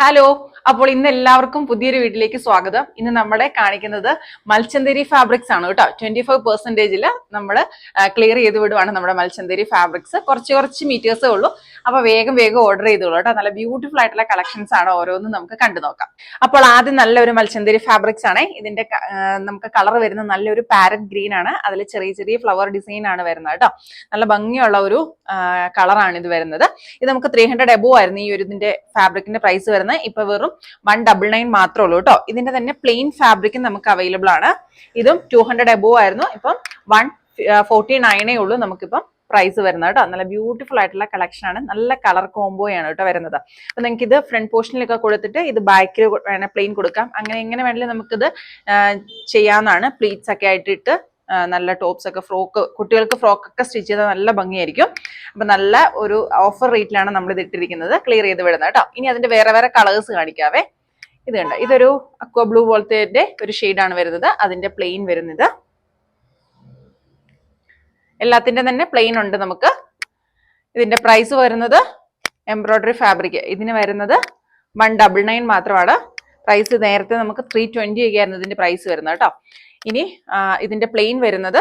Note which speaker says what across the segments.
Speaker 1: Hello, അപ്പോൾ ഇന്ന് എല്ലാവർക്കും പുതിയൊരു വീട്ടിലേക്ക് സ്വാഗതം. ഇന്ന് നമ്മളെ കാണിക്കുന്നത് മൽച്ചന്തേരി ഫാബ്രിക്സ് ആണ് കേട്ടോ. 25% നമ്മൾ ക്ലിയർ ചെയ്ത് വിടുവാണ് നമ്മുടെ മൽച്ചന്തേരി ഫാബ്രിക്സ്. കുറച്ച് മീറ്റേഴ്സേ ഉള്ളൂ. അപ്പൊ വേഗം ഓർഡർ ചെയ്തോളൂ കേട്ടോ. നല്ല ബ്യൂട്ടിഫുൾ ആയിട്ടുള്ള കളക്ഷൻസ് ആണ് ഓരോന്നും നമുക്ക് കണ്ടു നോക്കാം. അപ്പോൾ ആദ്യം നല്ലൊരു മൽച്ചന്തേരി ഫാബ്രിക്സ് ആണ്. ഇതിന്റെ നമുക്ക് കളർ വരുന്നത് നല്ലൊരു പാരറ്റ് ഗ്രീൻ ആണ്. അതിൽ ചെറിയ ഫ്ലവർ ഡിസൈൻ ആണ് വരുന്നത് കേട്ടോ. നല്ല ഭംഗിയുള്ള ഒരു കളറാണ് ഇത് വരുന്നത്. ഇത് നമുക്ക് 300 എബോ ആയിരുന്നു ഈ ഒരു ഇതിന്റെ ഫാബ്രിക്കിന്റെ പ്രൈസ് വരുന്നത്. ഇപ്പൊ വെറും 199 മാത്രമേ ഉള്ളൂ കേട്ടോ. ഇതിന്റെ തന്നെ പ്ലെയിൻ ഫാബ്രിക് നമുക്ക് അവൈലബിൾ ആണ്. ഇതും 200 എബോ ആയിരുന്നു. ഇപ്പം 149 ഉള്ളൂ നമുക്കിപ്പം പ്രൈസ് വരുന്നത് കേട്ടോ. നല്ല ബ്യൂട്ടിഫുൾ ആയിട്ടുള്ള കളക്ഷൻ ആണ്. നല്ല കളർ കോംബോയാണ് കേട്ടോ വരുന്നത്. അപ്പൊ നിങ്ങൾക്ക് ഇത് ഫ്രണ്ട് പോർഷനിലൊക്കെ കൊടുത്തിട്ട് ഇത് ബാക്കിൽ വേണേൽ പ്ലെയിൻ കൊടുക്കാം. അങ്ങനെ എങ്ങനെ വേണമെങ്കിലും നമുക്കിത് ചെയ്യാവുന്നതാണ്. പ്ലീറ്റ്സ് ഒക്കെ ആയിട്ടിട്ട് നല്ല ടോപ്സ് ഒക്കെ കുട്ടികൾക്ക് ഫ്രോക്ക് ഒക്കെ സ്റ്റിച്ച് ചെയ്താൽ നല്ല ഭംഗിയായിരിക്കും. അപ്പൊ നല്ല ഒരു ഓഫർ റേറ്റിലാണ് നമ്മൾ ഇത് ഇട്ടിരിക്കുന്നത്, ക്ലിയർ ചെയ്ത് വിടുന്നത് കേട്ടോ. ഇനി അതിന്റെ വേറെ കളേഴ്സ് കാണിക്കാവേ. ഇത് കണ്ടോ, ഇതൊരു അക്വ ബ്ലൂ പോലത്തെ ഒരു ഷെയ്ഡാണ് വരുന്നത്. അതിന്റെ പ്ലെയിൻ വരുന്നത്, എല്ലാത്തിന്റെ തന്നെ പ്ലെയിൻ ഉണ്ട് നമുക്ക്. ഇതിന്റെ പ്രൈസ് വരുന്നത് എംബ്രോയിഡറി ഫാബ്രിക് ഇതിന് വരുന്നത് 199 മാത്രമാണ് പ്രൈസ്. നേരത്തെ നമുക്ക് 320 ഒക്കെ ആയിരുന്നു ഇതിന്റെ പ്രൈസ് വരുന്നത് കേട്ടോ. ഇനി ഇതിന്റെ പ്ലെയിൻ വരുന്നത്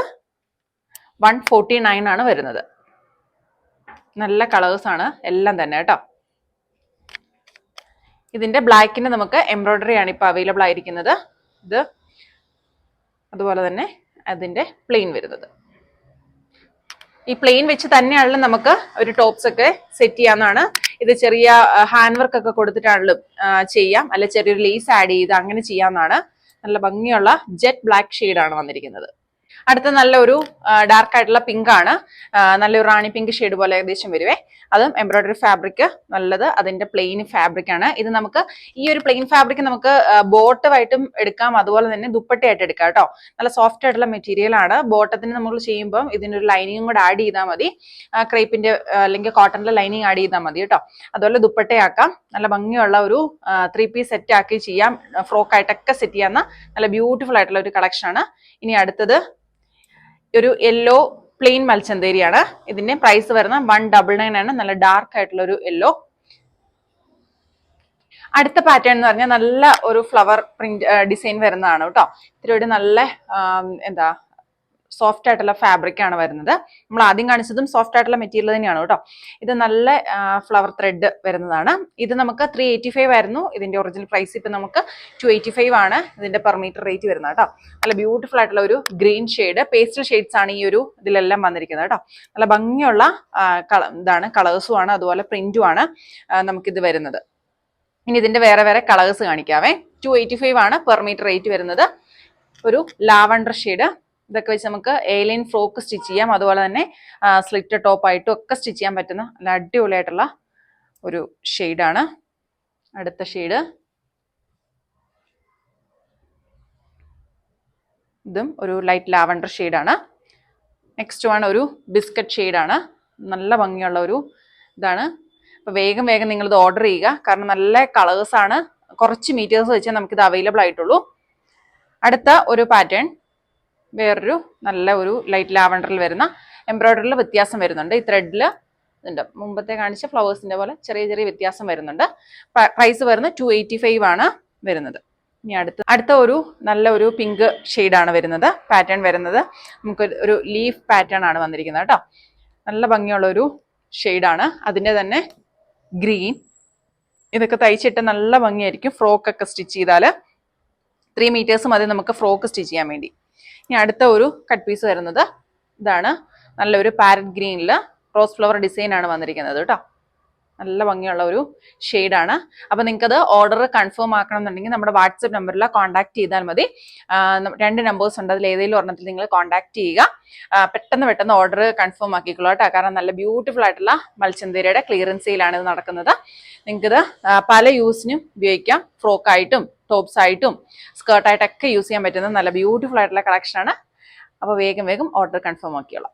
Speaker 1: 149 ആണ് വരുന്നത്. നല്ല കളേഴ്സ് ആണ് എല്ലാം തന്നെ കേട്ടോ. ഇതിന്റെ ബ്ലാക്കിന് നമുക്ക് എംബ്രോയിഡറി ആണ് ഇപ്പൊ അവൈലബിൾ ആയിരിക്കുന്നത്. ഇത് അതുപോലെ തന്നെ അതിന്റെ പ്ലെയിൻ വരുന്നത്. ഈ പ്ലെയിൻ വെച്ച് തന്നെയാണല്ലോ നമുക്ക് ഒരു ടോപ്സ് ഒക്കെ സെറ്റ് ചെയ്യാവുന്നതാണ്. ഇത് ചെറിയ ഹാൻഡ് വർക്ക് ഒക്കെ കൊടുത്തിട്ടാണല്ലോ ചെയ്യാം, അല്ല ചെറിയൊരു ലേസ് ആഡ് ചെയ്ത് അങ്ങനെ ചെയ്യാവുന്നതാണ്. നല്ല ഭംഗിയുള്ള ജെറ്റ് ബ്ലാക്ക് ഷെയ്ഡാണ് വന്നിരിക്കുന്നത്. അടുത്ത നല്ലൊരു ഡാർക്ക് ആയിട്ടുള്ള പിങ്ക് ആണ്. നല്ലൊരു റാണി പിങ്ക് ഷെയ്ഡ് പോലെ ഏകദേശം വരുവേ. അതും എംബ്രോയിഡറി ഫാബ്രിക് നല്ലത്. അതിന്റെ പ്ലെയിൻ ഫാബ്രിക് ആണ് ഇത്. നമുക്ക് ഈ ഒരു പ്ലെയിൻ ഫാബ്രിക് നമുക്ക് ബോട്ടമായിട്ടും എടുക്കാം, അതുപോലെ തന്നെ ദുപ്പട്ടയായിട്ട് എടുക്കാം കേട്ടോ. നല്ല സോഫ്റ്റ് ആയിട്ടുള്ള മെറ്റീരിയൽ ആണ്. ബോട്ടത്തിന് നമ്മൾ ചെയ്യുമ്പോൾ ഇതിനൊരു ലൈനിങ്ങും കൂടെ ആഡ് ചെയ്താൽ മതി. ക്രേപ്പിന്റെ അല്ലെങ്കിൽ കോട്ടണിന്റെ ലൈനിങ് ആഡ് ചെയ്താൽ മതി കേട്ടോ. അതുപോലെ ദുപ്പട്ടയാക്കാം. നല്ല ഭംഗിയുള്ള ഒരു 3 പീസ് സെറ്റ് ആക്കി ചെയ്യാം. ഫ്രോക്ക് ആയിട്ടൊക്കെ സെറ്റ് ചെയ്യാവുന്ന നല്ല ബ്യൂട്ടിഫുൾ ആയിട്ടുള്ള ഒരു കളക്ഷൻ ആണ്. ഇനി അടുത്തത് ഒരു യെല്ലോ പ്ലെയിൻ മൽച്ചന്തേരിയാണ്. ഇതിന്റെ പ്രൈസ് വരുന്നത് 199 ആണ്. നല്ല ഡാർക്ക് ആയിട്ടുള്ള ഒരു യെല്ലോ. അടുത്ത പാറ്റേൺ എന്ന് പറഞ്ഞാൽ നല്ല ഒരു ഫ്ലവർ പ്രിന്റ് ഡിസൈൻ വരുന്നതാണ് കേട്ടോ. ഇത്തിരി ഒരു നല്ല സോഫ്റ്റ് ആയിട്ടുള്ള ഫാബ്രിക് ആണ് വരുന്നത്. നമ്മൾ ആദ്യം കാണിച്ചതും സോഫ്റ്റ് ആയിട്ടുള്ള മെറ്റീരിയൽ തന്നെയാണ് കേട്ടോ. ഇത് നല്ല ഫ്ലവർ ത്രെഡ് വരുന്നതാണ്. ഇത് നമുക്ക് 385 ആയിരുന്നു ഇതിന്റെ ഒറിജിനൽ പ്രൈസ്. ഇപ്പൊ നമുക്ക് 285 ആണ് ഇതിന്റെ പെർ മീറ്റർ റേറ്റ് വരുന്നത് കേട്ടോ. നല്ല ബ്യൂട്ടിഫുൾ ആയിട്ടുള്ള ഒരു ഗ്രീൻ ഷെയ്ഡ്, പേസ്റ്റൽ ഷെയ്ഡ്സ് ആണ് ഈ ഒരു ഇതിലെല്ലാം വന്നിരിക്കുന്നത് കേട്ടോ. നല്ല ഭംഗിയുള്ള ഇതാണ്, കളേഴ്സും ആണ് അതുപോലെ പ്രിന്റും ആണ് നമുക്കിത് വരുന്നത്. ഇനി ഇതിന്റെ വേറെ കളേഴ്സ് കാണിക്കാവേ. 285 ആണ് പെർ മീറ്റർ റേറ്റ് വരുന്നത്. ഒരു ലാവണ്ടർ ഷെയ്ഡ്, ഇതൊക്കെ വെച്ച് നമുക്ക് എയർലൈൻ ഫ്രോക്ക് സ്റ്റിച്ച് ചെയ്യാം, അതുപോലെ തന്നെ സ്ലിറ്റ് ടോപ്പ് ആയിട്ടും ഒക്കെ സ്റ്റിച്ച് ചെയ്യാൻ പറ്റുന്ന നല്ല അടിപൊളിയായിട്ടുള്ള ഒരു ഷെയ്ഡാണ്. അടുത്ത ഷെയ്ഡ് ഇതും ഒരു ലൈറ്റ് ലാവണ്ടർ ഷെയ്ഡാണ്. നെക്സ്റ്റ് വൺ ഒരു ബിസ്ക്കറ്റ് ഷെയ്ഡാണ്. നല്ല ഭംഗിയുള്ള ഒരു ഇതാണ്. അപ്പോൾ വേഗം നിങ്ങളിത് ഓർഡർ ചെയ്യുക, കാരണം നല്ല കളേഴ്സാണ്. കുറച്ച് മീറ്റേഴ്സ് വെച്ച് നമുക്കിത് അവൈലബിൾ ആയിട്ടുള്ളൂ. അടുത്ത ഒരു പാറ്റേൺ വേറൊരു നല്ല ഒരു ലൈറ്റ് ലാവണ്ടറിൽ വരുന്ന, എംബ്രോയിഡറിയിൽ വ്യത്യാസം വരുന്നുണ്ട്. ഈ ത്രെഡിൽ ഉണ്ട്, മുമ്പത്തെ കാണിച്ച ഫ്ലവേഴ്സിന്റെ പോലെ ചെറിയ വ്യത്യാസം വരുന്നുണ്ട്. പ്രൈസ് വരുന്നത് 285 ആണ് വരുന്നത്. ഇനി അടുത്ത ഒരു നല്ല ഒരു പിങ്ക് ഷെയ്ഡാണ് വരുന്നത്. പാറ്റേൺ വരുന്നത് നമുക്ക് ഒരു ലീഫ് പാറ്റേൺ ആണ് വന്നിരിക്കുന്നത് കേട്ടോ. നല്ല ഭംഗിയുള്ള ഒരു ഷെയ്ഡാണ്. അതിൻ്റെ തന്നെ ഗ്രീൻ. ഇതൊക്കെ തയ്ച്ചിട്ട് നല്ല ഭംഗിയായിരിക്കും ഫ്രോക്ക് ഒക്കെ സ്റ്റിച്ച് ചെയ്താൽ. 3 മീറ്റേഴ്സ് മതി നമുക്ക് ഫ്രോക്ക് സ്റ്റിച്ച് ചെയ്യാൻ വേണ്ടി. ഇനി അടുത്ത ഒരു കട്ട് പീസ് വരുന്നത് ഇതാണ്. നല്ലൊരു പാരറ്റ് ഗ്രീനിൽ റോസ് ഫ്ലവർ ഡിസൈൻ ആണ് വന്നിരിക്കുന്നത് കേട്ടോ. നല്ല ഭംഗിയുള്ള ഒരു ഷെയ്ഡാണ്. അപ്പോൾ നിങ്ങൾക്കത് ഓർഡർ കൺഫേം ആക്കണം എന്നുണ്ടെങ്കിൽ നമ്മുടെ വാട്സപ്പ് നമ്പറിൽ കോൺടാക്ട് ചെയ്താൽ മതി. 2 നമ്പേഴ്സ് ഉണ്ട്, അതിൽ ഏതെങ്കിലും ഒരെണ്ണത്തിൽ നിങ്ങൾ കോൺടാക്ട് ചെയ്യുക. പെട്ടെന്ന് ഓർഡർ കൺഫേം ആക്കിക്കോളൂ കേട്ടോ. കാരണം നല്ല ബ്യൂട്ടിഫുൾ ആയിട്ടുള്ള മൽച്ചന്തേരിയുടെ ക്ലിയറൻസ് സെയിലാണ് ഇത് നടക്കുന്നത്. നിങ്ങൾക്കിത് പല യൂസിനും ഉപയോഗിക്കാം. ഫ്രോക്കായിട്ടും ടോപ്സ് ആയിട്ടും സ്കേർട്ടായിട്ടൊക്കെ യൂസ് ചെയ്യാൻ പറ്റുന്ന നല്ല ബ്യൂട്ടിഫുൾ ആയിട്ടുള്ള കളക്ഷനാണ്. അപ്പോൾ വേഗം ഓർഡർ കൺഫേം ആക്കിയോളാം.